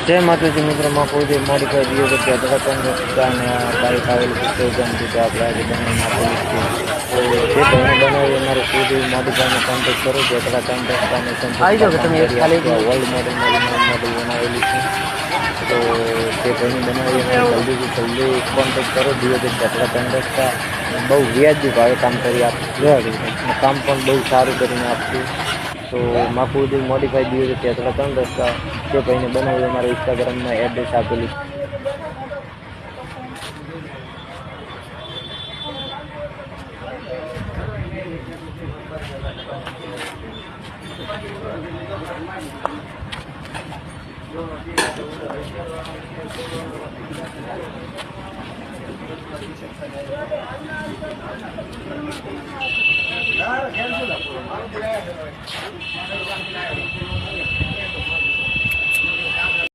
जय माता जी मित्र में कोई मॉडिफाई दिए गए धड़कन रस्ता ने बाइक आवेल प्रोग्राम जो आप आज बनाने आपेली છે તો જે ભાઈને બનાવી અમારે કોઈ મોડિફાઈનો કોન્ટેક્ટ કરો જે ધડકન રસ્તાને આવી જાઓ કે તમે એક ખાલી વર્લ્ડ મોડલ મોડલ બનાવેલી છે તો જે ભાઈને બનાવી અમારે જલ્દી કોન્ટેક્ટ કરો દિયો કે ધડકન રસ્તા બહુ વ્યાજબી ભાવે કામ કરી આપશે કામ પણ બહુ સારું કરીને આપશે તો માકુદી મોડિફાઈ દિયો છે ત્યાં ધડકન રસ્તા જે ભાઈને બનાવી અમારા ઇન્સ્ટાગ્રામમાં એડ્રેસ આપેલી